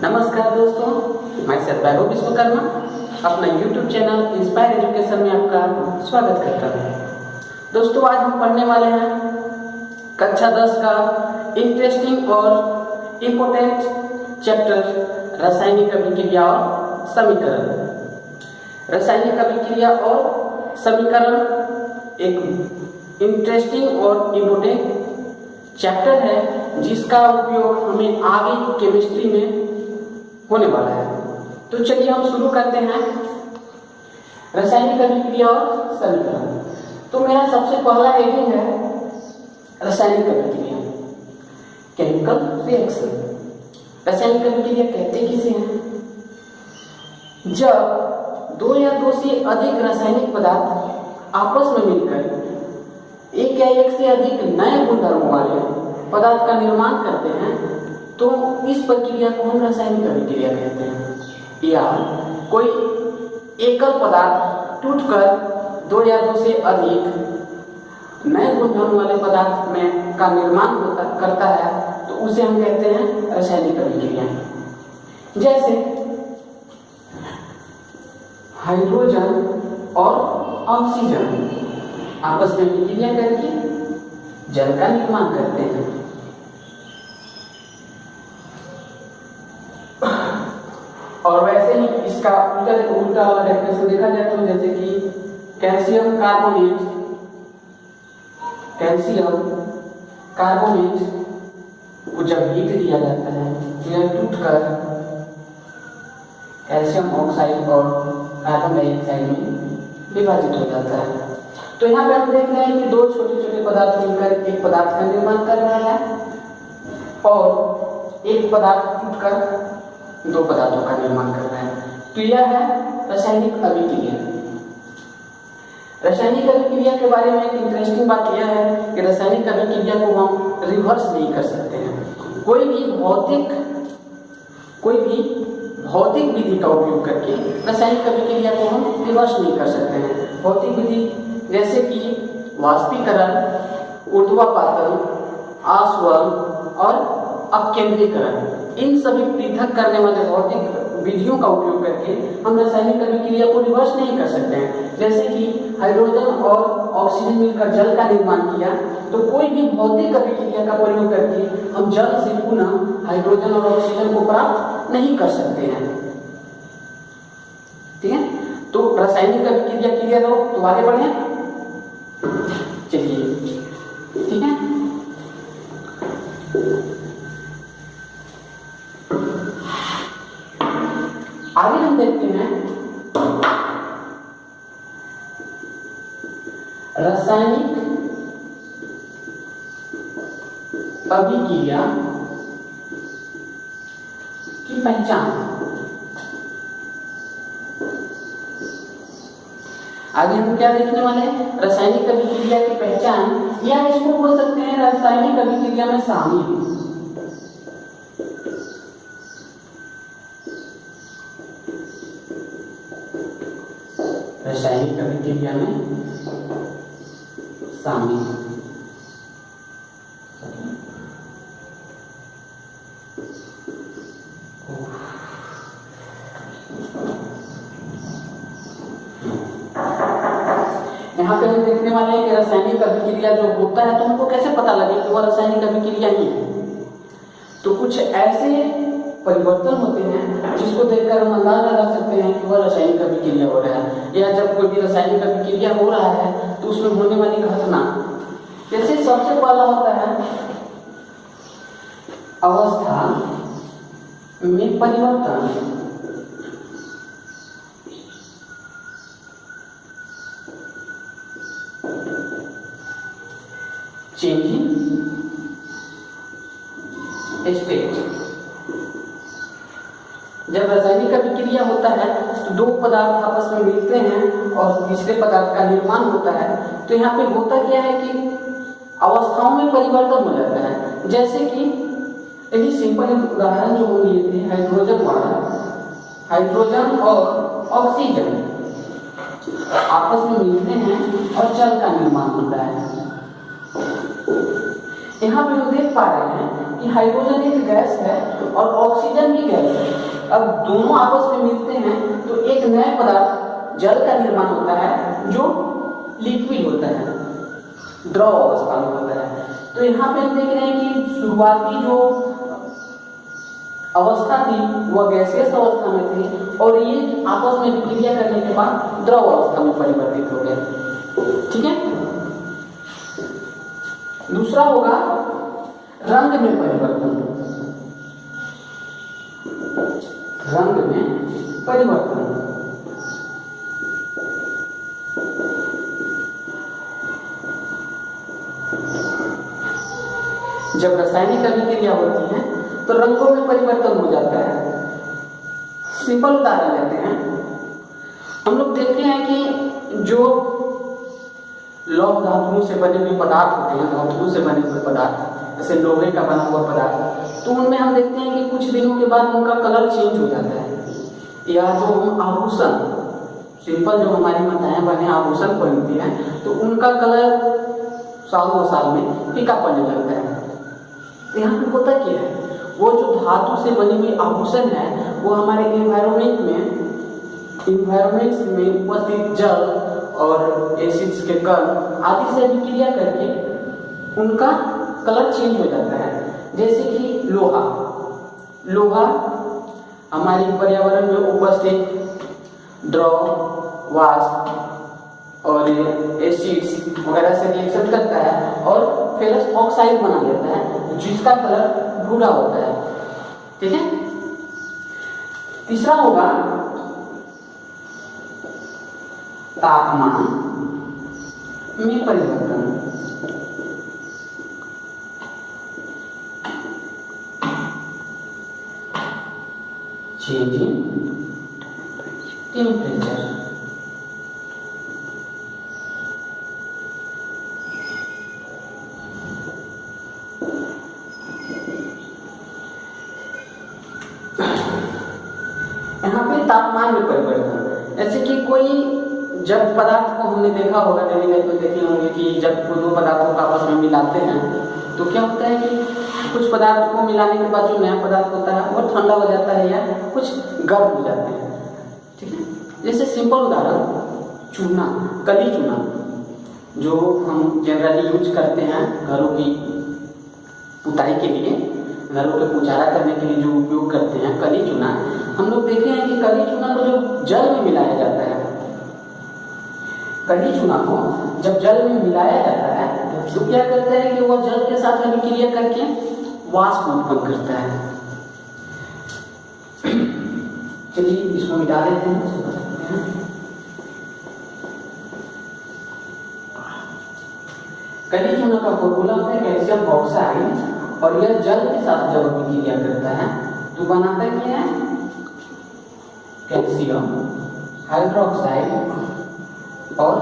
नमस्कार दोस्तों, मैं वैभव विश्वकर्मा अपना YouTube चैनल इंस्पायर एजुकेशन में आपका स्वागत करता हूँ। दोस्तों, आज हम पढ़ने वाले हैं कक्षा 10 का इंटरेस्टिंग और इम्पोर्टेंट चैप्टर रासायनिक अभिक्रिया और समीकरण। रासायनिक अभिक्रिया और समीकरण एक इंटरेस्टिंग और इम्पोर्टेंट चैप्टर है जिसका उपयोग हमें आगे केमिस्ट्री में होने वाला है। तो चलिए हम शुरू करते हैं रासायनिक अभिक्रिया और समीकरण। तो मेरा सबसे पहला हेडिंग है रासायनिक अभिक्रिया, केमिकल रिएक्शन। रासायनिक अभिक्रिया कहते किसे हैं? जब दो या दो से अधिक रासायनिक पदार्थ आपस में मिलकर एक या एक से अधिक नए गुणधर्मों वाले पदार्थ का निर्माण करते हैं तो इस प्रक्रिया को हम रासायनिक अभिक्रिया कहते हैं। या कोई एकल पदार्थ टूटकर दो या दो से अधिक नए गुणधर्म वाले पदार्थ में का निर्माण करता है तो उसे हम कहते हैं रासायनिक अभिक्रिया। जैसे हाइड्रोजन और ऑक्सीजन आपस में अभिक्रिया करके जल का निर्माण करते हैं। और वैसे ही इसका उल्टा वाला डेफिनेशन देखा जाए तो जैसे कि कैल्शियम कार्बोनेट को जब हीट दिया जाता है तो यह टूटकर कैल्शियम ऑक्साइड और कार्बन डाइऑक्साइड में विभाजित हो जाता है। तो यहाँ पे हम देख रहे हैं कि दो छोटे छोटे पदार्थ मिलकर एक पदार्थ का निर्माण कर रहा है और एक पदार्थ टूटकर दो पदार्थों का निर्माण कर रहा है। तो यह है रासायनिक अभिक्रिया। रासायनिक अभिक्रिया के बारे में एक इंटरेस्टिंग बात यह है कि रासायनिक अभिक्रिया को हम रिवर्स नहीं कर सकते हैं। कोई भी भौतिक विधि का उपयोग करके रासायनिक अभिक्रिया को हम रिवर्स नहीं कर सकते हैं। भौतिक विधि जैसे कि वाष्पीकरण, ऊर्ध्वापातन, आस्वन और अपकेंद्रीकरण, इन सभी पृथक करने वाले भौतिक विधियों का उपयोग करके हम रासायनिक अभिक्रिया को रिवर्स नहीं कर सकते हैं। जैसे कि हाइड्रोजन और ऑक्सीजन मिलकर जल का निर्माण किया तो कोई भी भौतिक अभिक्रिया का प्रयोग करके हम जल से पुनः हाइड्रोजन और ऑक्सीजन को प्राप्त नहीं कर सकते हैं। ठीक है, तो रासायनिक अभिक्रिया क्लियर हो तो आगे बढ़े। चलिए, ठीक है। आगे हम देखते हैं रासायनिक अभिक्रिया की पहचान। आगे हम क्या देखने वाले हैं? रासायनिक अभिक्रिया की पहचान, या इसको बोल सकते हैं रासायनिक अभिक्रिया में शामिल रासायनिक अभिक्रिया में शामिल यहाँ पे हम देखने वाले हैं कि रासायनिक अभिक्रिया जो होता है तो हमको कैसे पता लगे कि वह रासायनिक अभिक्रिया ही है। तो कुछ ऐसे परिवर्तन होते हैं जिसको देखकर हम अंदाजा लगा सकते हैं कि वह रासायनिक अभिक्रिया हो रहा है। या जब कोई भी रासायनिक अभिक्रिया हो रहा है तो उसमें होने वाली घटना, जैसे सबसे पहला होता है अवस्था में परिवर्तन। Changing state. जब रासायनिक अभिक्रिया होता है तो दो पदार्थ आपस में मिलते हैं और तीसरे पदार्थ का निर्माण होता है। तो यहाँ पे होता क्या है कि अवस्थाओं में परिवर्तन हो जाता है। जैसे कि यही सिंपल उदाहरण जो हम लिए थे हाइड्रोजन वाला, हाइड्रोजन और ऑक्सीजन आपस में मिलते हैं और जल का निर्माण होता है। यहाँ पे हम देख पा रहे हैं कि हाइड्रोजन एक गैस है और ऑक्सीजन भी गैस है। अब दोनों आपस में मिलते हैं तो एक नए पदार्थ जल का निर्माण होता है जो लिक्विड होता है, द्रव अवस्था में होता है। तो यहाँ पे हम देख रहे हैं कि शुरुआती जो अवस्था थी वह गैसियस अवस्था में थी और ये आपस में विक्रिया करने के बाद द्रव अवस्था में परिवर्तित हो गए। ठीक है। दूसरा होगा रंग में परिवर्तन। रंग में परिवर्तन जब रासायनिक अभिक्रिया होती है तो रंगों में परिवर्तन हो जाता है। सिंपल उदाहरण लेते हैं। हम लोग देखते हैं कि जो लौह धातुओं से बने हुए पदार्थ होते हैं, धातुओं से बने हुए पदार्थ, जैसे लोहे का बना हुआ पदार्थ, तो उनमें हम देखते हैं कि कुछ दिनों के बाद उनका कलर चेंज हो जाता है। या जो हम आभूषण, सिंपल जो हमारी माताएं बहनें आभूषण पहनती हैं, तो उनका कलर साल 2 साल में फीका पड़ने लगता है। तो यहाँ पे होता क्या है, वो जो धातु से बनी हुई आभूषण है वो हमारे एनवायरमेंट में उपस्थित जल और एसिड्स के कण आदि से अभिक्रिया करके उनका कलर चेंज हो जाता है। जैसे कि लोहा हमारे पर्यावरण में उपस्थित द्रव, वाष्प और एसिड्स वगैरह से रिएक्शन करता है और फेरस ऑक्साइड बना लेता है जिसका कलर भूरा होता है। ठीक है। तीसरा होगा तापमान में परिवर्तन। Change in temperature. यहाँ पे तापमान में परिवर्तन, जैसे कि कोई जब पदार्थ को हमने देखा होगा, डेली लाइफ में देखे होंगे कि जब दो पदार्थों को आपस में मिलाते हैं तो क्या होता है कि कुछ पदार्थ को मिलाने के बाद जो नया पदार्थ होता है वो ठंडा हो जाता है या कुछ गर्म हो जाते हैं। ठीक है। जैसे सिंपल उदाहरण चूना, कली चूना जो हम जनरली यूज करते हैं घरों की पुताई के लिए, घरों के पुचारा करने के लिए जो उपयोग करते हैं कली चूना, हम लोग देखे हैं कि कली चूना को जो जल में मिलाया जाता है, कली चूना को जब जल में मिलाया जाता है तो क्या करता है कि वह जल के साथ अभिक्रिया करके वाष्प उत्पन्न करता है। चलिए इसको मिटा देते हैं। कली चूना का फॉर्मूला होता है कैल्शियम ऑक्साइड और यह जल के साथ जब अभिक्रिया करता है तो बनाता क्या है, कैल्शियम हाइड्रोक्साइड और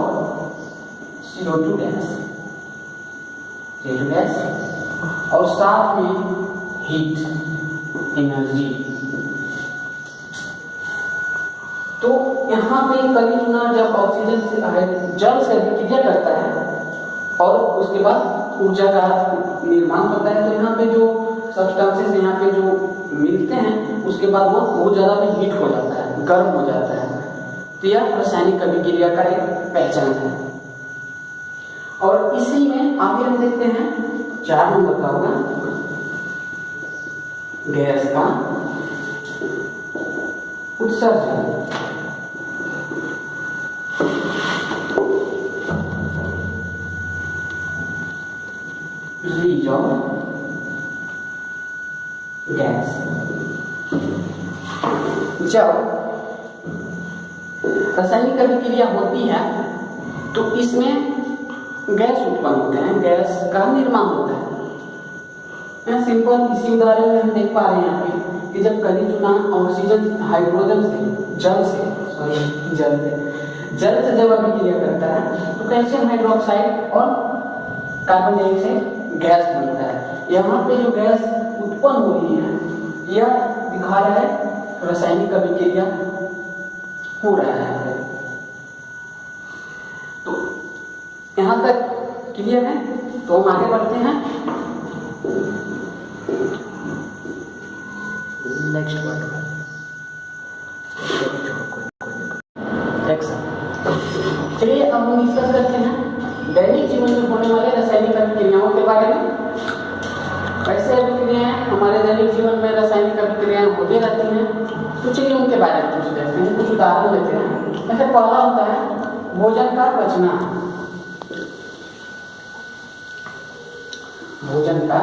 CO2 गैस और साथ में हीट एनर्जी। तो यहाँ पे कली चूना जब ऑक्सीजन से जल से अभिक्रिया करता है और उसके बाद ऊर्जा का निर्माण होता है, तो यहाँ पे जो सब्सटेंसेस यहाँ पे जो मिलते हैं उसके बाद वो बहुत ज़्यादा भी हीट हो जाता है, गर्म हो जाता है। तो यह रासायनिक अभिक्रिया का एक पहचान है। और इसी में आगे हम देखते हैं 4 नंबर का होगा गैस का उत्सर्जन। Release of gas. जब रासायनिक अभिक्रिया होती है तो इसमें गैस उत्पन्न होते हैं, गैस का निर्माण होता है। सिंपल इसी उदाहरण में हम देख पा रहे हैं यहाँ पे कि जब कली चूना ऑक्सीजन हाइड्रोजन से जल से जब अभिक्रिया करता है तो कैल्शियम हाइड्रोक्साइड और कार्बन डाइऑक्साइड गैस बनता है। यहाँ पे जो गैस उत्पन्न हो रही है यह दिखा रहा है रासायनिक अभिक्रिया हो रहा है। तो यहाँ तक क्लियर है। तो हम आगे बढ़ते हैं नेक्स्ट वर्ड चलिए अब हम डिस्कस करते हैं दैनिक जीवन में होने वाले रासायनिक अभिक्रियाओं के बारे में। कैसे अभिक्रियाएं हमारे दैनिक जीवन में रासायनिक अभिक्रियाएं होती रहती हैं, तो चलिए उनके बारे में कुछ देखते हैं, कुछ उदाहरण लेते हैं। जैसे पहला होता है भोजन का पचना। भोजन का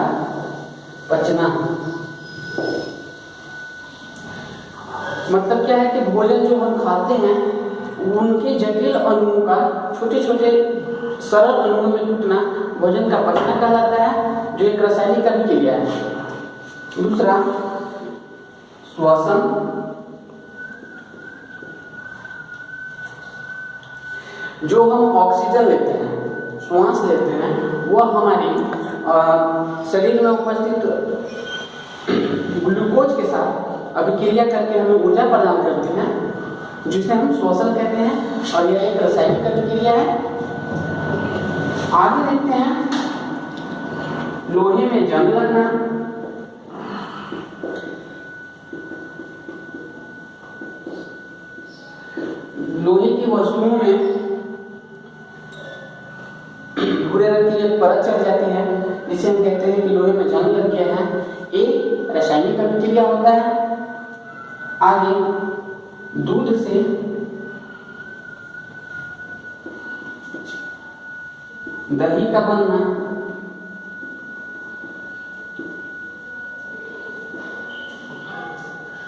पचना मतलब क्या है कि भोजन जो हम खाते हैं उनके जटिल अणुओं का छोटे छोटे सरल अणुओं में टूटना भोजन का पचना कहलाता है, जो एक रासायनिक अभिक्रिया है। दूसरा श्वसन। जो हम ऑक्सीजन लेते हैं, श्वास लेते हैं, वह हमारी शरीर में उपस्थित ग्लूकोज के साथ अभिक्रिया करके हमें ऊर्जा प्रदान करती है, जिसे हम श्वसन कहते हैं, और यह एक रासायनिक अभिक्रिया है। आगे देखते हैं लोहे में जंग लगना। लोहे की वस्तुओं में भूरे रंग की एक परत चढ़ जाती है, जिसे हम कहते हैं कि लोहे में जंग लग गया है। एक रासायनिक अभिक्रिया होता है। आगे दूध से दही का बनना।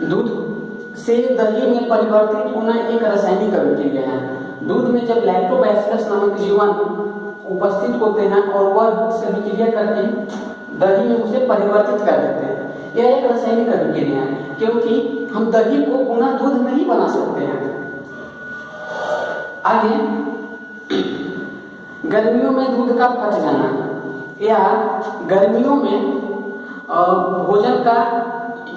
दूध से दही में परिवर्तित होना एक रासायनिक अभिक्रिया है। दूध में जब लैक्टोबैसिलस नामक जीवाणु उपस्थित होते हैं और वह दूध से अभिक्रिया करके दही में उसे परिवर्तित कर देते हैं, यह एक रासायनिक अभिक्रिया है, क्योंकि हम दही को पुनः दूध नहीं बना सकते हैं। आगे गर्मियों में दूध का फट जाना या गर्मियों में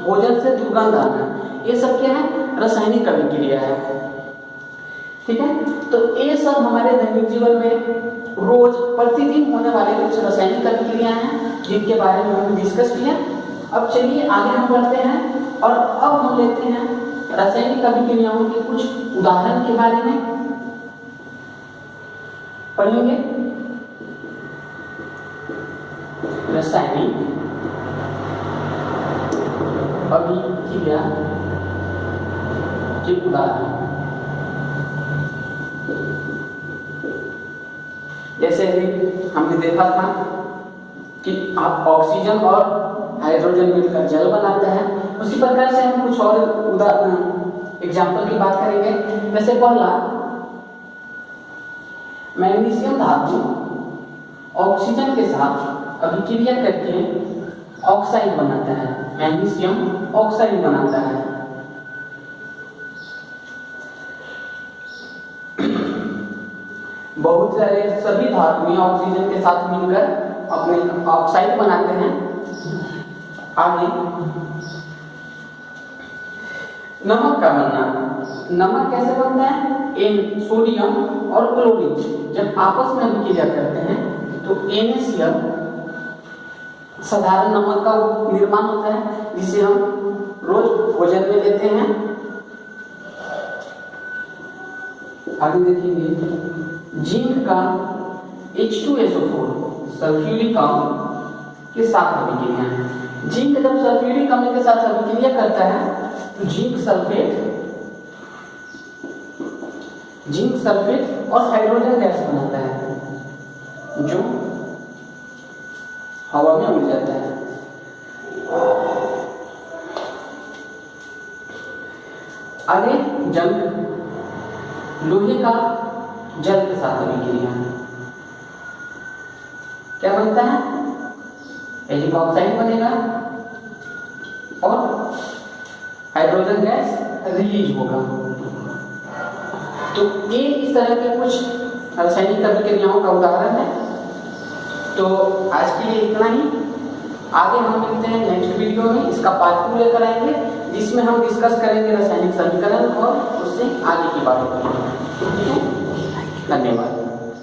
भोजन से दुर्गंध आना, ये सब क्या है? रासायनिक अभिक्रिया है। ठीक है, तो ये सब हमारे दैनिक जीवन में रोज प्रतिदिन होने वाले कुछ रासायनिक अभिक्रियाएं हैं, जिनके बारे में हमने डिस्कस किया। अब चलिए आगे हम बढ़ते हैं और अब हम लेते हैं रासायनिक अभिक्रियाओं के कुछ उदाहरण के बारे में पढ़ेंगे। रासायनिक अभिक्रिया के उदाहरण जैसे हमने देखा था कि आप ऑक्सीजन और हाइड्रोजन मिलकर जल बनाते हैं, उसी प्रकार से हम कुछ और एग्जाम्पल की बात करेंगे। जैसे पहला मैग्नीशियम धातु ऑक्सीजन के साथ अभिक्रिया करके ऑक्साइड बनाता है, मैग्नीशियम ऑक्साइड बनाता है। बहुत सारे सभी धातुएं ऑक्सीजन के साथ मिलकर अपने ऑक्साइड बनाते हैं। आगे नमक का बनना। नमक कैसे बनता है? सोडियम और क्लोरीन जब आपस में अभिक्रिया करते हैं तो NaCl साधारण नमक का निर्माण होता है, जिसे हम रोज भोजन में लेते हैं। आगे देखेंगे जिंक का H2SO4 सल्फ्यूरिक अम्ल के साथ अभिक्रिया है। जिंक जब सल्फ्यूरिक अम्ल के साथ अभिक्रिया करता है तो जिंक सल्फेट और हाइड्रोजन गैस बनाता है, जो हवा में उड़ जाता है। आगे जंग, लोहे का जल के साथ अभिक्रिया क्या बनता है? एजिक ऑक्साइड बनेगा और हाइड्रोजन गैस रिलीज होगा। तो ये इस तरह के कुछ रासायनिक अभिक्रियाओं का उदाहरण है। तो आज के लिए इतना ही। आगे हम मिलते हैं नेक्स्ट वीडियो में, इसका पार्ट 2 लेकर आएंगे, जिसमें हम डिस्कस करेंगे रासायनिक समीकरण और उससे आगे की बातें करेंगे। धन्यवाद।